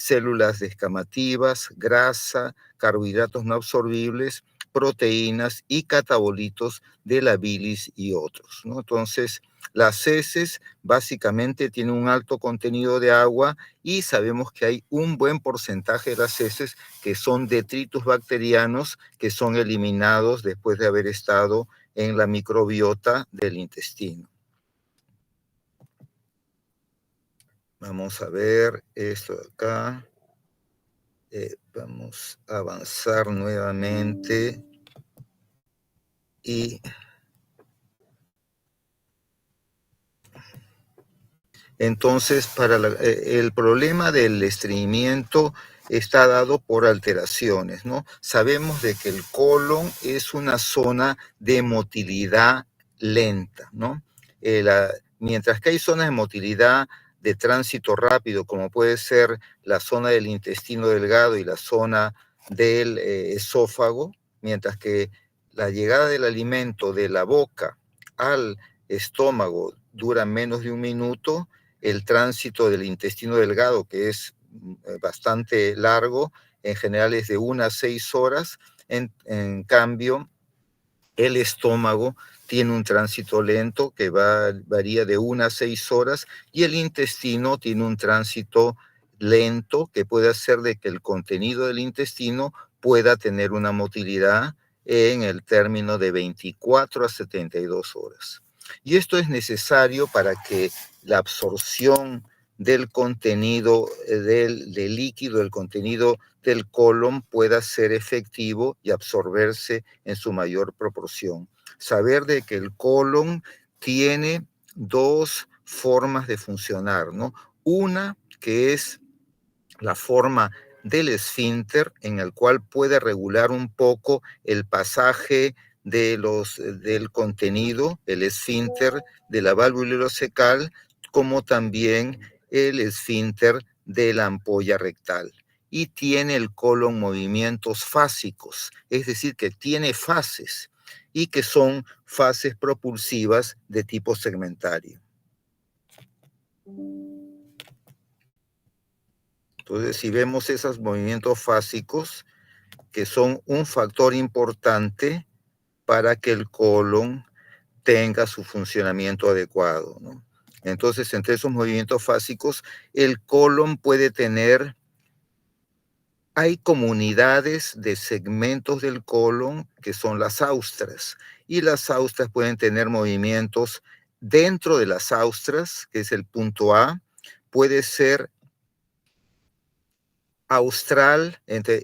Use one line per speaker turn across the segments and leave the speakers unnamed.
células descamativas, grasa, carbohidratos no absorbibles, proteínas y catabolitos de la bilis y otros, ¿no? Entonces, las heces básicamente tienen un alto contenido de agua y sabemos que hay un buen porcentaje de las heces que son detritus bacterianos que son eliminados después de haber estado en la microbiota del intestino. Vamos a ver esto de acá. Vamos a avanzar nuevamente y entonces el problema del estreñimiento está dado por alteraciones, ¿no? Sabemos de que el colon es una zona de motilidad lenta, ¿no? Mientras que hay zonas de motilidad de tránsito rápido, como puede ser la zona del intestino delgado y la zona del esófago, mientras que la llegada del alimento de la boca al estómago dura menos de un minuto, el tránsito del intestino delgado, que es bastante largo, en general es de 1 a 6 horas, en cambio, el estómago tiene un tránsito lento que varía de 1 a 6 horas y el intestino tiene un tránsito lento que puede hacer de que el contenido del intestino pueda tener una motilidad en el término de 24 a 72 horas. Y esto es necesario para que la absorción del contenido del líquido, del contenido del colon pueda ser efectivo y absorberse en su mayor proporción. Saber de que el colon tiene dos formas de funcionar, ¿no? Una que es la forma del esfínter, en el cual puede regular un poco el pasaje del contenido, el esfínter de la válvula ileocecal, como también el esfínter de la ampolla rectal. Y tiene el colon movimientos fásicos, es decir, que tiene fases y que son fases propulsivas de tipo segmentario. Entonces, si vemos esos movimientos fásicos, que son un factor importante para que el colon tenga su funcionamiento adecuado, ¿no? Entonces, entre esos movimientos fásicos, el colon puede tener, hay comunidades de segmentos del colon que son las austras, y las austras pueden tener movimientos dentro de las austras, que es el punto A, puede ser austral,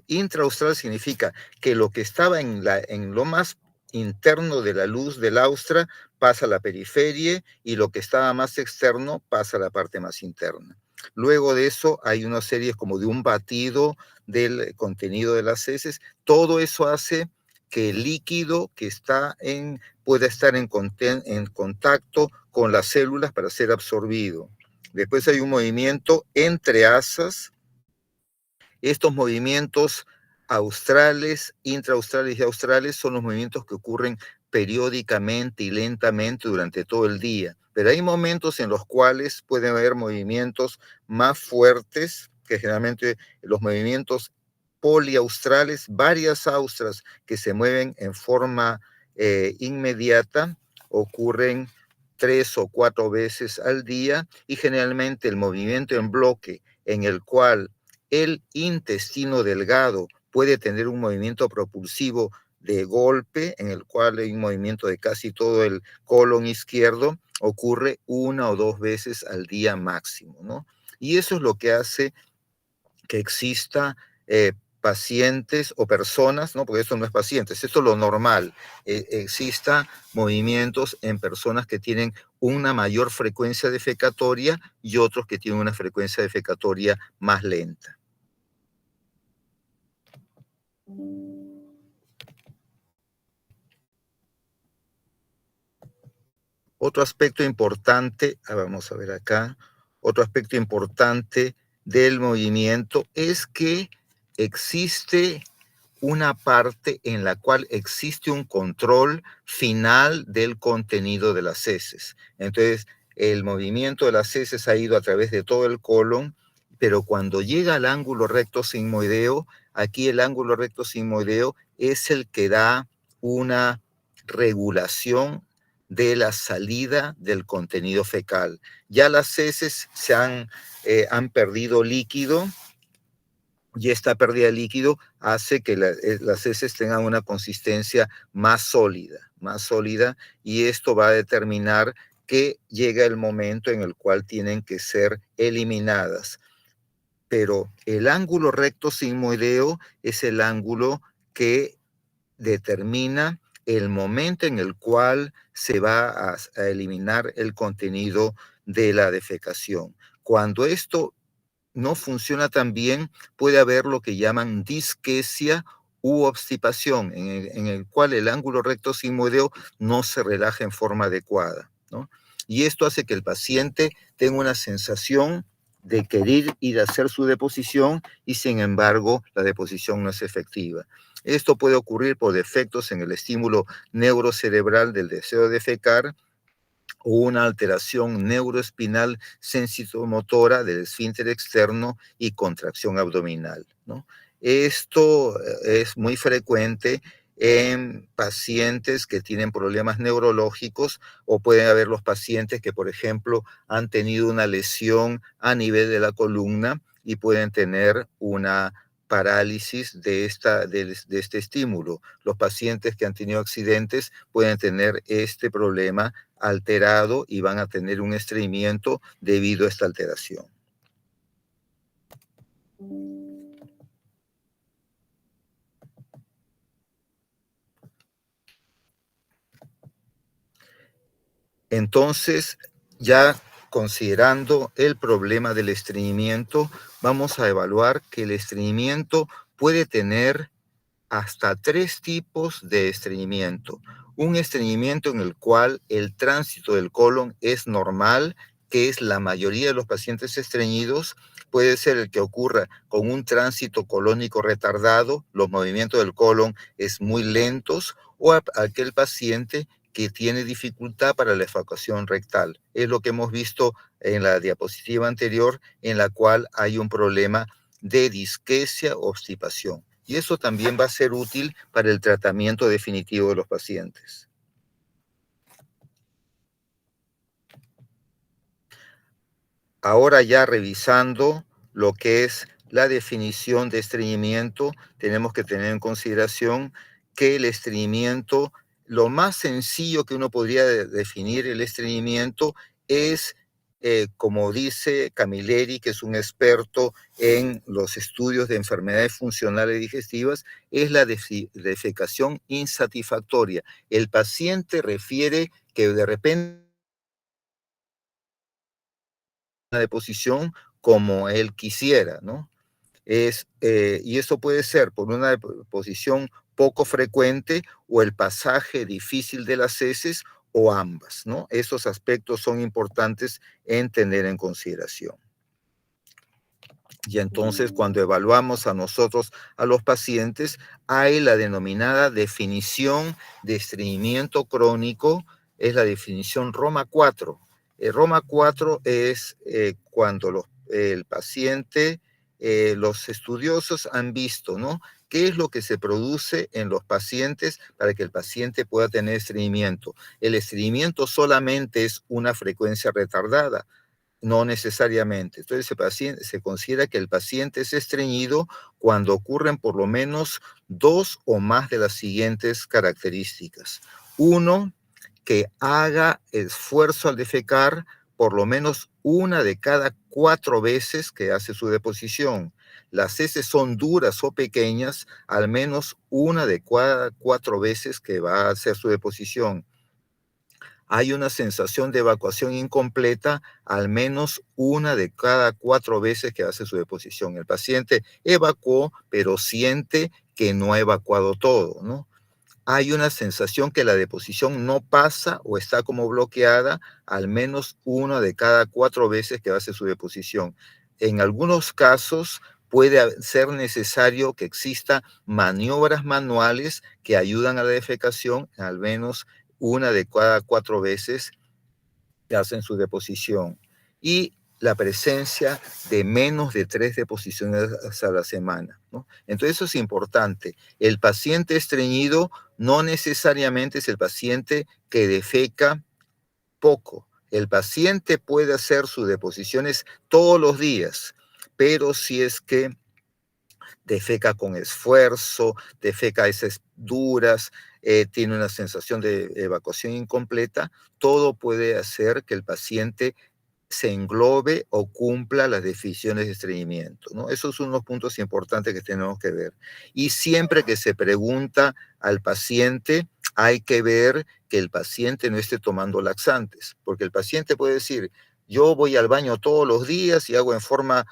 intraaustral significa que lo que estaba en lo más interno de la luz del austra pasa a la periferia y lo que estaba más externo pasa a la parte más interna. Luego de eso hay una serie como de un batido del contenido de las heces. Todo eso hace que el líquido que pueda estar en contacto con las células para ser absorbido. Después hay un movimiento entre asas. Estos movimientos australes, intraaustrales y australes son los movimientos que ocurren periódicamente y lentamente durante todo el día. Pero hay momentos en los cuales pueden haber movimientos más fuertes, que generalmente los movimientos poliaustrales, varias austras que se mueven en forma inmediata, ocurren 3 o 4 veces al día, y generalmente el movimiento en bloque en el cual el intestino delgado puede tener un movimiento propulsivo de golpe, en el cual hay un movimiento de casi todo el colon izquierdo, ocurre 1 o 2 veces al día máximo, ¿no? Y eso es lo que hace que exista pacientes o personas, ¿no? Porque esto no es pacientes, esto es lo normal, exista movimientos en personas que tienen una mayor frecuencia defecatoria y otros que tienen una frecuencia defecatoria más lenta. Otro aspecto importante, vamos a ver acá, otro aspecto importante del movimiento es que existe una parte en la cual existe un control final del contenido de las heces. Entonces, el movimiento de las heces ha ido a través de todo el colon, pero cuando llega al ángulo recto sigmoideo, aquí el ángulo recto sigmoideo es el que da una regulación de la salida del contenido fecal. Ya las heces han perdido líquido, y esta pérdida de líquido hace que las heces tengan una consistencia más sólida, y esto va a determinar que llega el momento en el cual tienen que ser eliminadas. Pero el ángulo recto sigmoideo es el ángulo que determina el momento en el cual se va a eliminar el contenido de la defecación. Cuando esto no funciona tan bien, puede haber lo que llaman disquesia u obstipación, en el cual el ángulo recto sigmoideo no se relaja en forma adecuada, ¿no? Y esto hace que el paciente tenga una sensación de querer ir a hacer su deposición y sin embargo la deposición no es efectiva. Esto puede ocurrir por defectos en el estímulo neurocerebral del deseo de defecar, o una alteración neuroespinal sensitomotora del esfínter externo y contracción abdominal, ¿no? Esto es muy frecuente en pacientes que tienen problemas neurológicos, o pueden haber los pacientes que, por ejemplo, han tenido una lesión a nivel de la columna y pueden tener una parálisis de este estímulo. Los pacientes que han tenido accidentes pueden tener este problema alterado y van a tener un estreñimiento debido a esta alteración. Entonces, ya considerando el problema del estreñimiento, vamos a evaluar que el estreñimiento puede tener hasta 3 tipos de estreñimiento. Un estreñimiento en el cual el tránsito del colon es normal, que es la mayoría de los pacientes estreñidos. Puede ser el que ocurra con un tránsito colónico retardado, los movimientos del colon es muy lentos, o aquel paciente que tiene dificultad para la evacuación rectal. Es lo que hemos visto en la diapositiva anterior, en la cual hay un problema de disquesia o obstipación. Y eso también va a ser útil para el tratamiento definitivo de los pacientes. Ahora, ya revisando lo que es la definición de estreñimiento, tenemos que tener en consideración que el estreñimiento, lo más sencillo que uno podría definir el estreñimiento es, como dice Camilleri, que es un experto en los estudios de enfermedades funcionales digestivas, es la defecación insatisfactoria. El paciente refiere que de repente una deposición como él quisiera, ¿no? Y eso puede ser por una deposición poco frecuente, o el pasaje difícil de las heces, o ambas, ¿no? Esos aspectos son importantes en tener en consideración. Y entonces, cuando evaluamos a nosotros, a los pacientes, hay la denominada definición de estreñimiento crónico, es la definición Roma 4. Roma 4 es cuando el paciente, los estudiosos han visto, ¿no?, qué es lo que se produce en los pacientes para que el paciente pueda tener estreñimiento. El estreñimiento solamente es una frecuencia retardada, no necesariamente. Entonces, se considera que el paciente es estreñido cuando ocurren por lo menos 2 o más de las siguientes características. Uno, que haga esfuerzo al defecar por lo menos una de cada 4 veces que hace su deposición. Las heces son duras o pequeñas, al menos una de cada 4 veces que va a hacer su deposición. Hay una sensación de evacuación incompleta al menos una de cada 4 veces que hace su deposición. El paciente evacuó, pero siente que no ha evacuado todo, ¿no? Hay una sensación que la deposición no pasa o está como bloqueada al menos una de cada 4 veces que hace su deposición. En algunos casos puede ser necesario que exista maniobras manuales que ayudan a la defecación al menos una de cada 4 veces que hacen su deposición. Y la presencia de menos de 3 deposiciones a la semana, ¿no? Entonces eso es importante. El paciente estreñido no necesariamente es el paciente que defeca poco. El paciente puede hacer sus deposiciones todos los días, pero si es que defeca con esfuerzo, defeca a veces duras, tiene una sensación de evacuación incompleta, todo puede hacer que el paciente se englobe o cumpla las definiciones de estreñimiento, ¿no? Esos son unos puntos importantes que tenemos que ver. Y siempre que se pregunta al paciente, hay que ver que el paciente no esté tomando laxantes, porque el paciente puede decir, yo voy al baño todos los días y hago en forma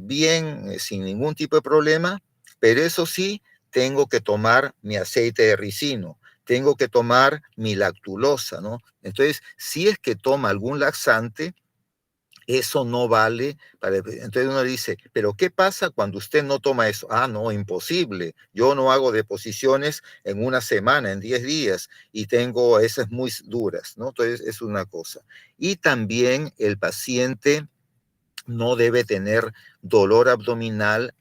bien, sin ningún tipo de problema, pero eso sí, tengo que tomar mi aceite de ricino, tengo que tomar mi lactulosa, ¿no? Entonces, si es que toma algún laxante, eso no vale para... Entonces uno dice, pero ¿qué pasa cuando usted no toma eso? Ah, no, imposible. Yo no hago deposiciones en una semana, en 10 días, y tengo esas muy duras, ¿no? Entonces es una cosa. Y también el paciente no debe tener dolor abdominal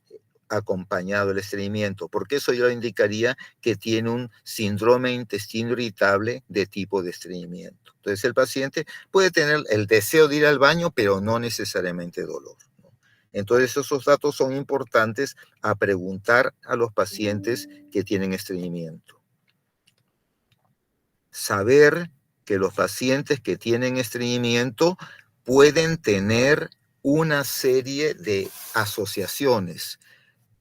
acompañado del estreñimiento, porque eso yo indicaría que tiene un síndrome intestino irritable de tipo de estreñimiento. Entonces el paciente puede tener el deseo de ir al baño, pero no necesariamente dolor, ¿no? Entonces esos datos son importantes a preguntar a los pacientes que tienen estreñimiento. Saber que los pacientes que tienen estreñimiento pueden tener una serie de asociaciones.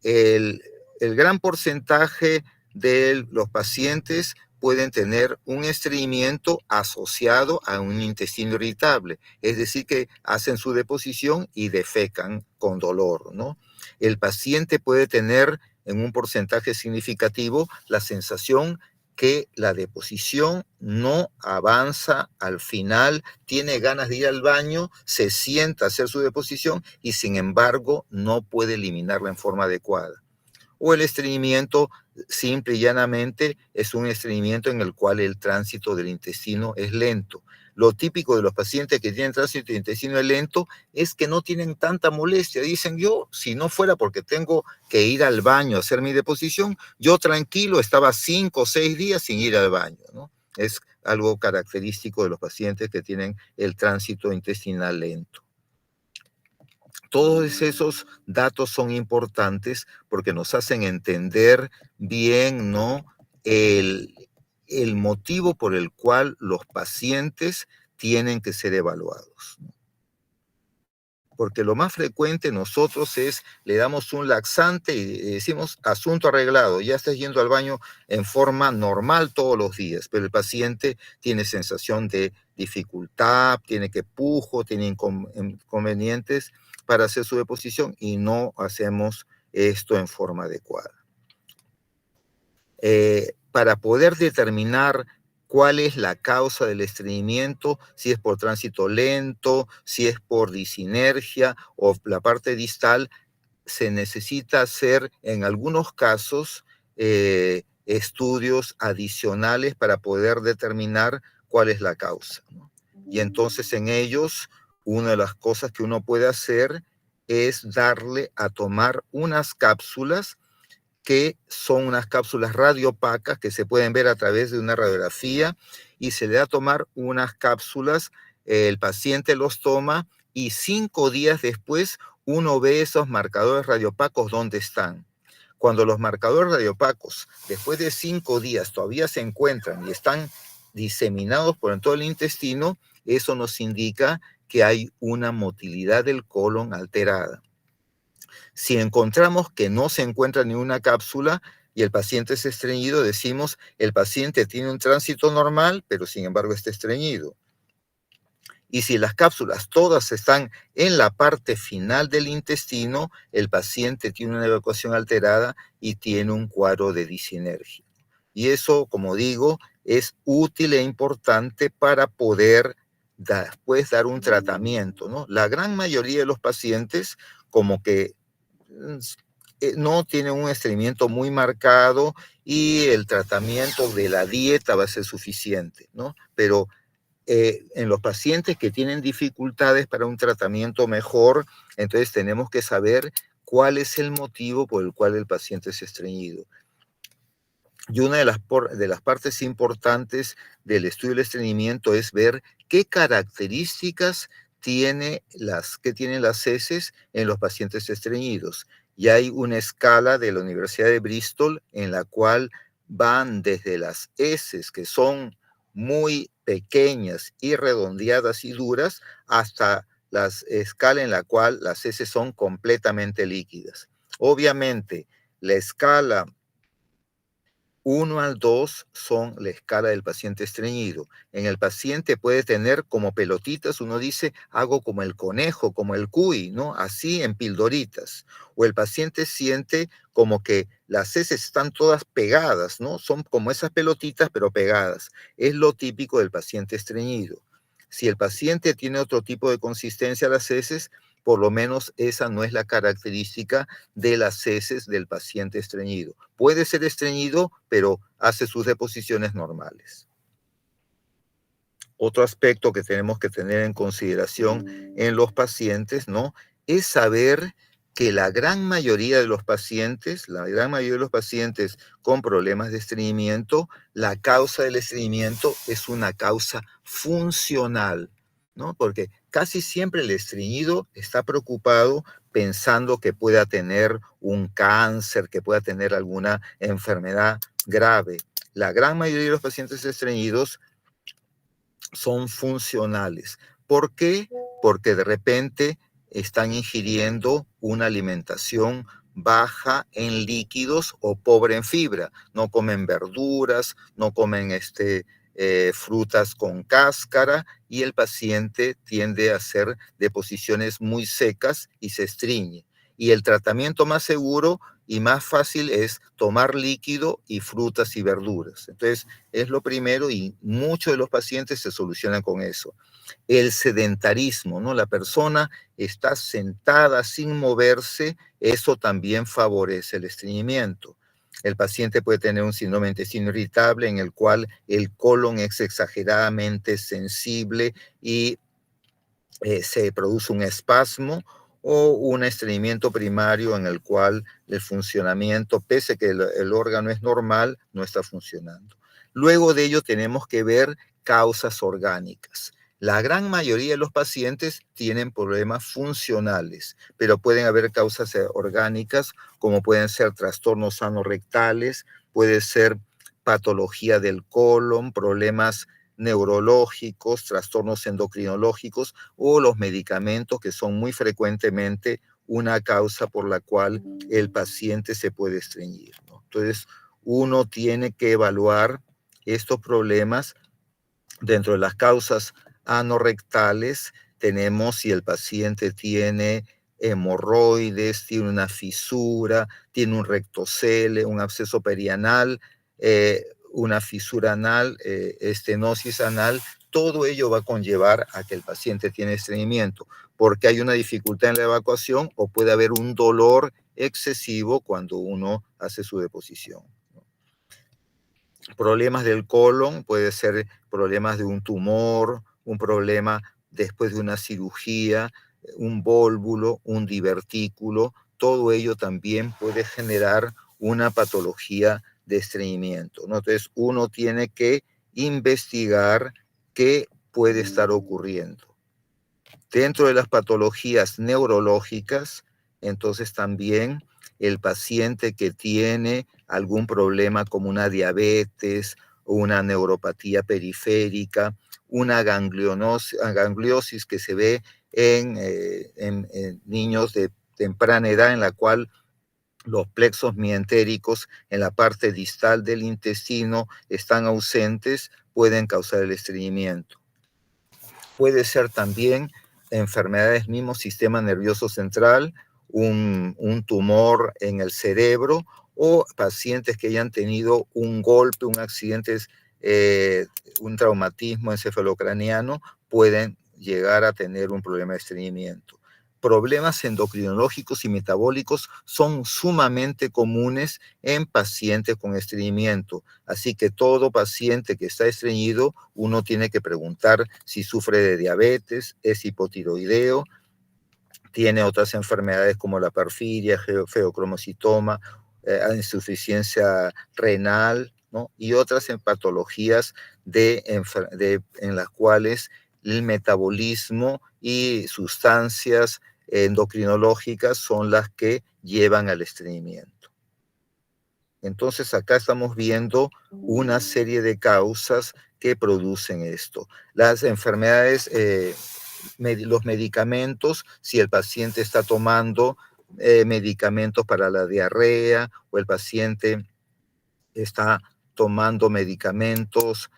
El gran porcentaje de los pacientes pueden tener un estreñimiento asociado a un intestino irritable, es decir, que hacen su deposición y defecan con dolor, ¿no? El paciente puede tener en un porcentaje significativo la sensación que la deposición no avanza al final, tiene ganas de ir al baño, se sienta a hacer su deposición y sin embargo no puede eliminarla en forma adecuada. O el estreñimiento simple y llanamente es un estreñimiento en el cual el tránsito del intestino es lento. Lo típico de los pacientes que tienen tránsito de intestino lento es que no tienen tanta molestia. Dicen, yo, si no fuera porque tengo que ir al baño a hacer mi deposición, yo tranquilo estaba 5 o 6 días sin ir al baño, ¿no? Es algo característico de los pacientes que tienen el tránsito intestinal lento. Todos esos datos son importantes porque nos hacen entender bien, ¿no?, el, el motivo por el cual los pacientes tienen que ser evaluados. Porque lo más frecuente nosotros es, le damos un laxante y decimos, asunto arreglado, ya estás yendo al baño en forma normal todos los días, pero el paciente tiene sensación de dificultad, tiene que pujo, tiene inconvenientes para hacer su deposición y no hacemos esto en forma adecuada. Para poder determinar cuál es la causa del estreñimiento, si es por tránsito lento, si es por disinergia o la parte distal, se necesita hacer en algunos casos estudios adicionales para poder determinar cuál es la causa, ¿no? Y entonces en ellos, una de las cosas que uno puede hacer es darle a tomar unas cápsulas que son unas cápsulas radiopacas que se pueden ver a través de una radiografía y se le da a tomar unas cápsulas, el paciente los toma y 5 días después uno ve esos marcadores radiopacos dónde están. Cuando los marcadores radiopacos después de 5 días todavía se encuentran y están diseminados por todo el intestino, eso nos indica que hay una motilidad del colon alterada. Si encontramos que no se encuentra ni una cápsula y el paciente es estreñido, decimos el paciente tiene un tránsito normal, pero sin embargo está estreñido. Y si las cápsulas todas están en la parte final del intestino, el paciente tiene una evacuación alterada y tiene un cuadro de disinergia. Y eso, como digo, es útil e importante para poder después dar un tratamiento, ¿no? La gran mayoría de los pacientes como que no tienen un estreñimiento muy marcado y el tratamiento de la dieta va a ser suficiente, ¿no? Pero en los pacientes que tienen dificultades para un tratamiento mejor, entonces tenemos que saber cuál es el motivo por el cual el paciente es estreñido. Y una de las partes importantes del estudio del estreñimiento es ver qué características que tienen las heces en los pacientes estreñidos. Y hay una escala de la Universidad de Bristol en la cual van desde las heces, que son muy pequeñas y redondeadas y duras, hasta la escala en la cual las heces son completamente líquidas. Obviamente, la escala 1 al 2 son la escala del paciente estreñido. En el paciente puede tener como pelotitas, uno dice, hago como el conejo, como el cuy, ¿no? Así en pildoritas. O el paciente siente como que las heces están todas pegadas, ¿no? Son como esas pelotitas, pero pegadas. Es lo típico del paciente estreñido. Si el paciente tiene otro tipo de consistencia a las heces, por lo menos esa no es la característica de las heces del paciente estreñido. Puede ser estreñido, pero hace sus deposiciones normales. Otro aspecto que tenemos que tener en consideración en los pacientes, ¿no? Es saber que la gran mayoría de los pacientes con problemas de estreñimiento, la causa del estreñimiento es una causa funcional, ¿no? Porque casi siempre el estreñido está preocupado pensando que pueda tener un cáncer, que pueda tener alguna enfermedad grave. La gran mayoría de los pacientes estreñidos son funcionales. ¿Por qué? Porque de repente están ingiriendo una alimentación baja en líquidos o pobre en fibra. No comen verduras, no comen frutas con cáscara y el paciente tiende a hacer deposiciones muy secas y se estreñe. Y el tratamiento más seguro y más fácil es tomar líquido y frutas y verduras. Entonces, es lo primero y muchos de los pacientes se solucionan con eso. El sedentarismo, ¿no? La persona está sentada sin moverse, eso también favorece el estreñimiento. El paciente puede tener un síndrome de intestino irritable en el cual el colon es exageradamente sensible y se produce un espasmo o un estreñimiento primario en el cual el funcionamiento, pese a que el órgano es normal, no está funcionando. Luego de ello tenemos que ver causas orgánicas. La gran mayoría de los pacientes tienen problemas funcionales, pero pueden haber causas orgánicas como pueden ser trastornos anorrectales, puede ser patología del colon, problemas neurológicos, trastornos endocrinológicos o los medicamentos que son muy frecuentemente una causa por la cual el paciente se puede estreñir, ¿no? Entonces, uno tiene que evaluar estos problemas dentro de las causas anorrectales. Tenemos si el paciente tiene hemorroides, tiene una fisura, tiene un rectocele, un absceso perianal, una fisura anal, estenosis anal. Todo ello va a conllevar a que el paciente tiene estreñimiento, porque hay una dificultad en la evacuación o puede haber un dolor excesivo cuando uno hace su deposición. Problemas del colon, puede ser problemas de un tumor, un problema después de una cirugía, un vólvulo, un divertículo, todo ello también puede generar una patología de estreñimiento, ¿no? Entonces uno tiene que investigar qué puede estar ocurriendo. Dentro de las patologías neurológicas, entonces también el paciente que tiene algún problema como una diabetes, una neuropatía periférica, una gangliosis que se ve en niños de temprana edad en la cual los plexos mientéricos en la parte distal del intestino están ausentes, pueden causar el estreñimiento. Puede ser también enfermedades mismo sistema nervioso central, un tumor en el cerebro o pacientes que hayan tenido un golpe, un accidente, un traumatismo encefalocraniano, pueden llegar a tener un problema de estreñimiento. problemas endocrinológicos y metabólicos son sumamente comunes en pacientes con estreñimiento. Así que todo paciente que está estreñido, uno tiene que preguntar si sufre de diabetes, es hipotiroideo, tiene otras enfermedades como la porfiria, feocromocitoma, insuficiencia renal, ¿no? Y otras patologías en las cuales el metabolismo y sustancias endocrinológicas son las que llevan al estreñimiento. Entonces acá estamos viendo una serie de causas que producen esto. Las enfermedades, los medicamentos, si el paciente está tomando medicamentos para la diarrea o el paciente está tomando medicamentos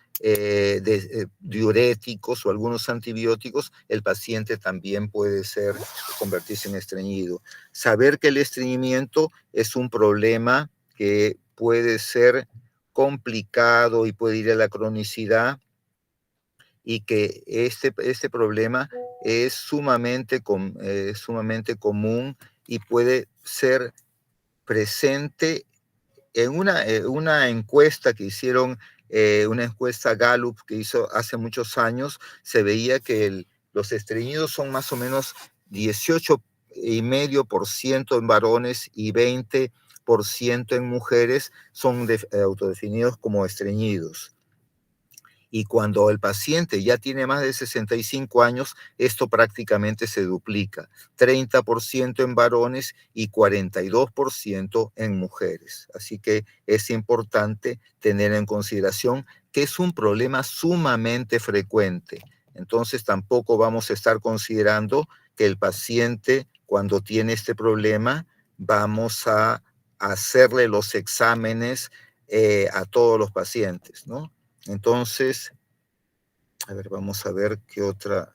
diuréticos o algunos antibióticos, el paciente también puede convertirse en estreñido. Saber que el estreñimiento es un problema que puede ser complicado y puede ir a la cronicidad, y que este problema es sumamente común y puede ser presente en una encuesta que hicieron, una encuesta Gallup que hizo hace muchos años. Se veía que los estreñidos son más o menos 18,5% en varones y 20% en mujeres son autodefinidos como estreñidos. Y cuando el paciente ya tiene más de 65 años, esto prácticamente se duplica, 30% en varones y 42% en mujeres. Así que es importante tener en consideración que es un problema sumamente frecuente. Entonces tampoco vamos a estar considerando que el paciente, cuando tiene este problema, vamos a hacerle los exámenes a todos los pacientes, ¿no? Entonces, a ver, vamos a ver qué otra.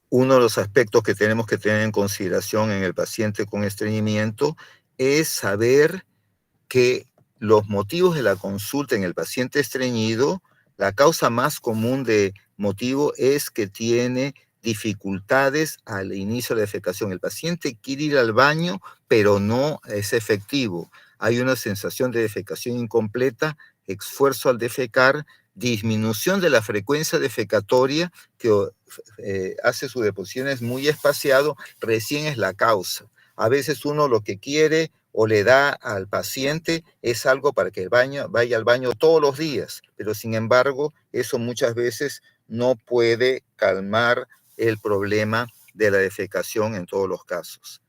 Uno de los aspectos que tenemos que tener en consideración en el paciente con estreñimiento es saber que los motivos de la consulta en el paciente estreñido, la causa más común de motivo es que tiene dificultades al inicio de la defecación. El paciente quiere ir al baño, pero no es efectivo. Hay una sensación de defecación incompleta, esfuerzo al defecar, disminución de la frecuencia defecatoria que hace sus deposiciones muy espaciado, recién es la causa. A veces uno lo que quiere o le da al paciente es algo para que vaya al baño todos los días, pero sin embargo eso muchas veces no puede calmar el problema de la defecación en todos los casos.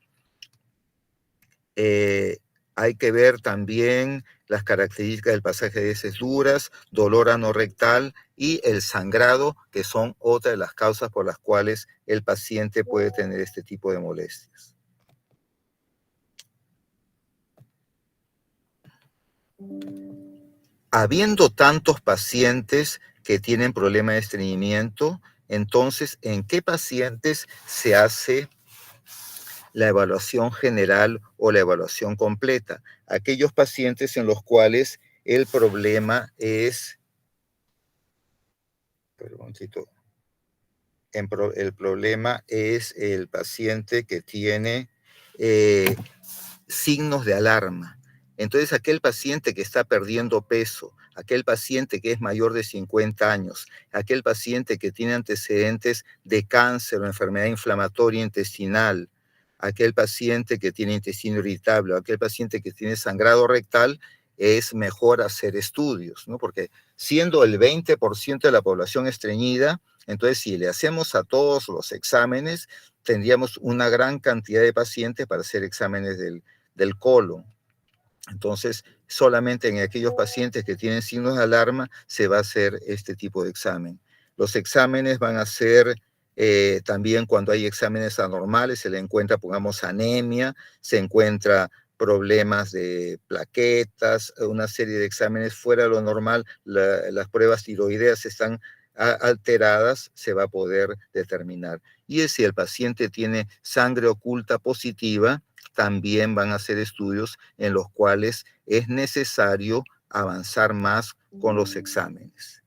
Hay que ver también las características del pasaje de heces duras, dolor anorrectal y el sangrado, que son otra de las causas por las cuales el paciente puede tener este tipo de molestias. Habiendo tantos pacientes que tienen problema de estreñimiento, entonces, ¿en qué pacientes se hace la evaluación general o la evaluación completa? Aquellos pacientes en los cuales el problema es, el problema es el paciente que tiene signos de alarma. Entonces, aquel paciente que está perdiendo peso, aquel paciente que es mayor de 50 años, aquel paciente que tiene antecedentes de cáncer o enfermedad inflamatoria intestinal, aquel paciente que tiene intestino irritable, aquel paciente que tiene sangrado rectal, es mejor hacer estudios, ¿no? Porque siendo el 20% de la población estreñida, entonces si le hacemos a todos los exámenes, tendríamos una gran cantidad de pacientes para hacer exámenes del colon. Entonces, solamente en aquellos pacientes que tienen signos de alarma se va a hacer este tipo de examen. Los exámenes van a ser también cuando hay exámenes anormales, se le encuentra, pongamos, anemia, se encuentra problemas de plaquetas, una serie de exámenes fuera de lo normal, las pruebas tiroideas están alteradas, se va a poder determinar. Y si el paciente tiene sangre oculta positiva, también van a ser estudios en los cuales es necesario avanzar más con los exámenes.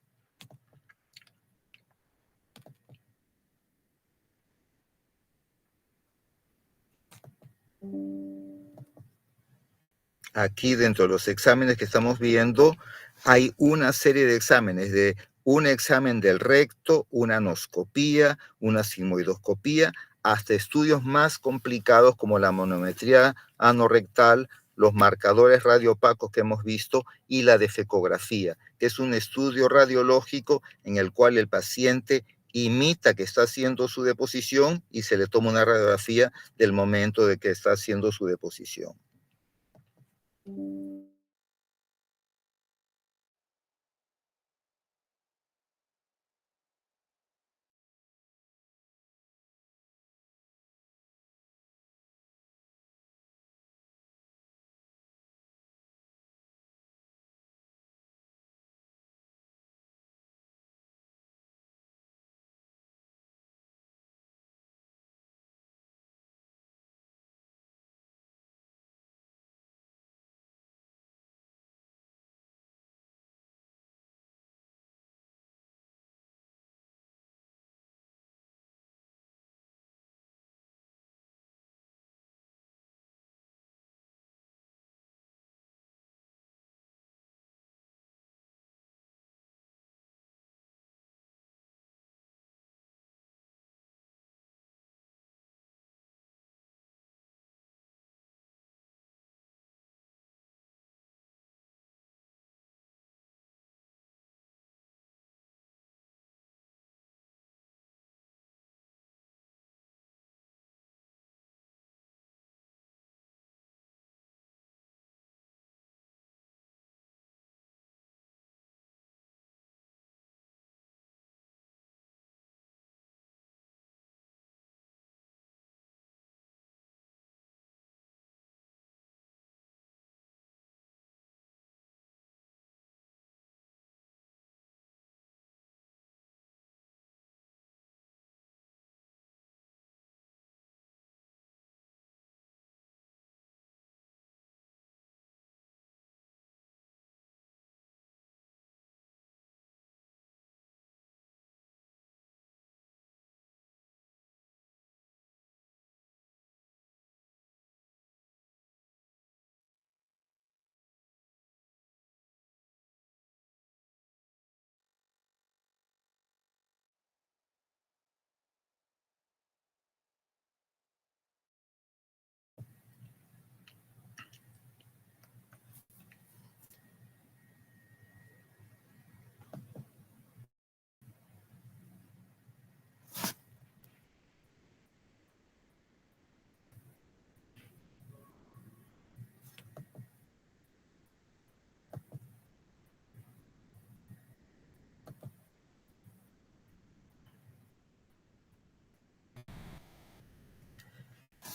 Aquí dentro de los exámenes que estamos viendo, hay una serie de exámenes, de un examen del recto, una anoscopía, una sigmoidoscopía, hasta estudios más complicados como la manometría anorrectal, los marcadores radioopacos que hemos visto y la defecografía, que es un estudio radiológico en el cual el paciente imita que está haciendo su deposición y se le toma una radiografía del momento de que está haciendo su deposición.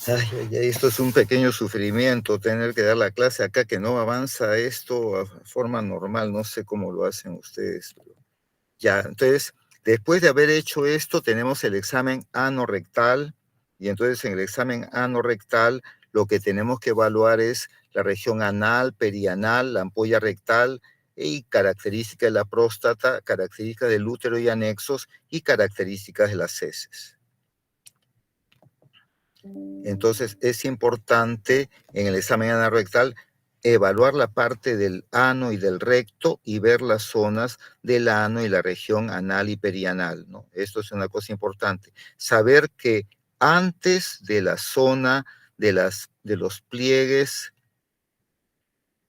Ay, ay, ay, esto es un pequeño sufrimiento, tener que dar la clase acá, que no avanza esto a forma normal, no sé cómo lo hacen ustedes. Ya, entonces, después de haber hecho esto, tenemos el examen anorrectal, y entonces en el examen anorrectal lo que tenemos que evaluar es la región anal, perianal, la ampolla rectal, y características de la próstata, características del útero y anexos, y características de las heces. Entonces es importante en el examen anal rectal evaluar la parte del ano y del recto y ver las zonas del ano y la región anal y perianal, ¿no? Esto es una cosa importante. Saber que antes de la zona de los pliegues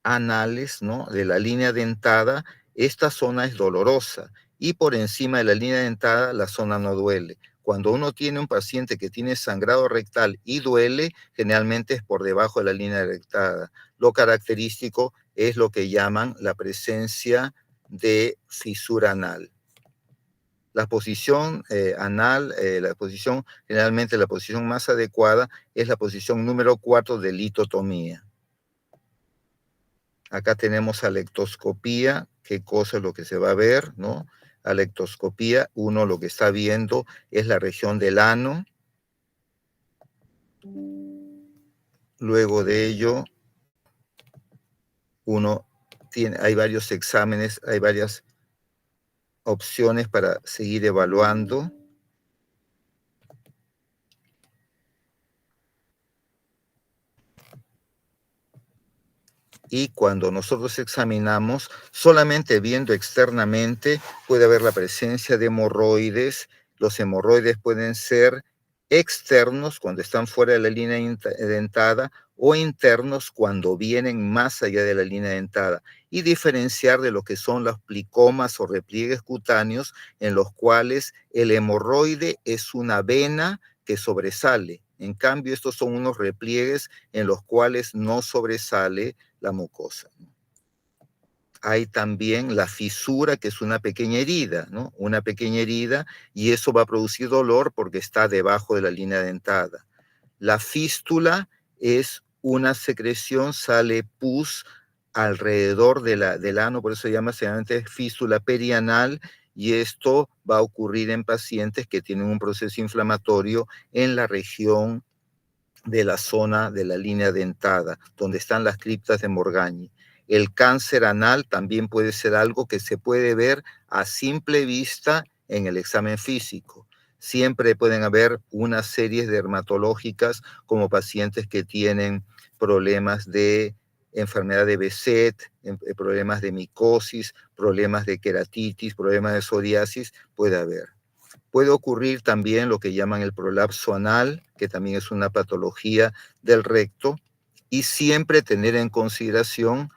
anales, ¿no? De la línea dentada, esta zona es dolorosa y por encima de la línea dentada la zona no duele. Cuando uno tiene un paciente que tiene sangrado rectal y duele, generalmente es por debajo de la línea dentada. Lo característico es lo que llaman la presencia de fisura anal. La posición anal, generalmente la posición más adecuada es la posición número 4 de litotomía. Acá tenemos alectoscopía, qué cosa es lo que se va a ver, ¿no? Alectoscopía, uno lo que está viendo es la región del ano. Luego de ello, hay varios exámenes, hay varias opciones para seguir evaluando. y cuando nosotros examinamos, solamente viendo externamente puede haber la presencia de hemorroides. Los hemorroides pueden ser externos cuando están fuera de la línea dentada o internos cuando vienen más allá de la línea dentada, y diferenciar de lo que son los plicomas o repliegues cutáneos en los cuales el hemorroide es una vena que sobresale. En cambio, estos son unos repliegues en los cuales no sobresale la mucosa. Hay también la fisura, que es una pequeña herida, ¿no? Una pequeña herida, y eso va a producir dolor porque está debajo de la línea dentada. La fístula es una secreción, sale pus alrededor del ano, por eso se llama generalmente fístula perianal, y esto va a ocurrir en pacientes que tienen un proceso inflamatorio en la región de la zona de la línea dentada, donde están las criptas de Morgagni. El cáncer anal también puede ser algo que se puede ver a simple vista en el examen físico. Siempre pueden haber unas series dermatológicas como pacientes que tienen problemas de enfermedad de Behçet, problemas de micosis, problemas de queratitis, problemas de psoriasis, puede haber. Puede ocurrir también lo que llaman el prolapso anal, que también es una patología del recto, y siempre tener en consideración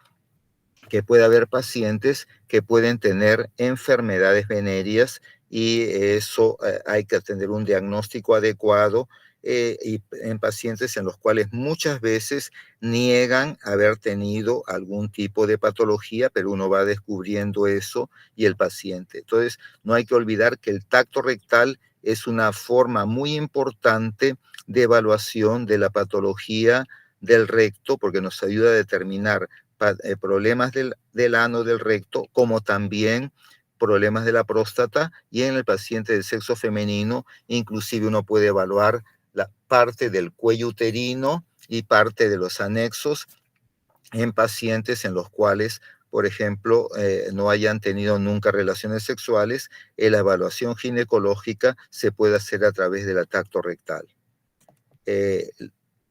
que puede haber pacientes que pueden tener enfermedades venéreas, y eso hay que tener un diagnóstico adecuado, y en pacientes en los cuales muchas veces niegan haber tenido algún tipo de patología, pero uno va descubriendo eso y el paciente. Entonces, no hay que olvidar que el tacto rectal es una forma muy importante de evaluación de la patología del recto, porque nos ayuda a determinar problemas del ano, del recto, como también problemas de la próstata, y en el paciente del sexo femenino, inclusive uno puede evaluar la parte del cuello uterino y parte de los anexos en pacientes en los cuales, por ejemplo, no hayan tenido nunca relaciones sexuales. La evaluación ginecológica se puede hacer a través del tacto rectal.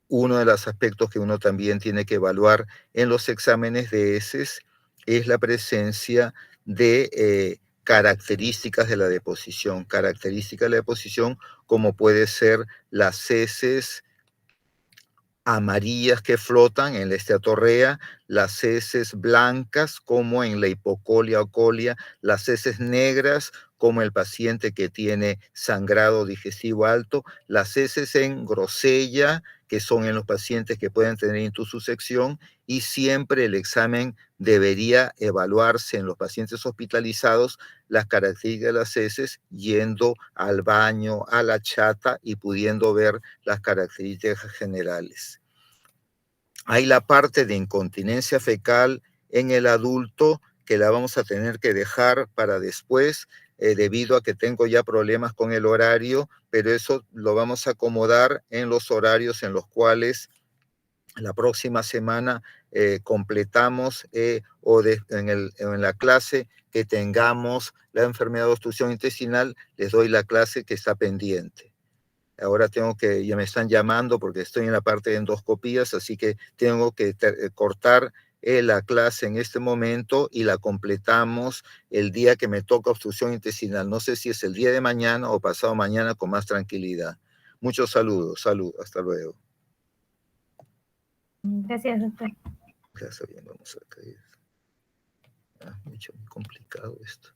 Uno de los aspectos que uno también tiene que evaluar en los exámenes de heces es la presencia de características de la deposición. Características de la deposición como puede ser las heces amarillas que flotan en la esteatorrea, las heces blancas como en la hipocolia o colia, las heces negras como el paciente que tiene sangrado digestivo alto, las heces en grosella, que son en los pacientes que pueden tener intussusección, y siempre el examen debería evaluarse en los pacientes hospitalizados las características de las heces yendo al baño, a la chata y pudiendo ver las características generales. Hay la parte de incontinencia fecal en el adulto que la vamos a tener que dejar para después, debido a que tengo ya problemas con el horario, pero eso lo vamos a acomodar en los horarios en los cuales la próxima semana completamos, en la clase que tengamos la enfermedad de obstrucción intestinal, les doy la clase que está pendiente. Ahora ya me están llamando porque estoy en la parte de endoscopías, así que tengo que cortar la clase en este momento y la completamos el día que me toca obstrucción intestinal. No sé si es el día de mañana o pasado mañana con más tranquilidad. Muchos saludos, hasta luego.
Gracias, doctor.
Ya está bien, vamos a caer. Muy complicado esto.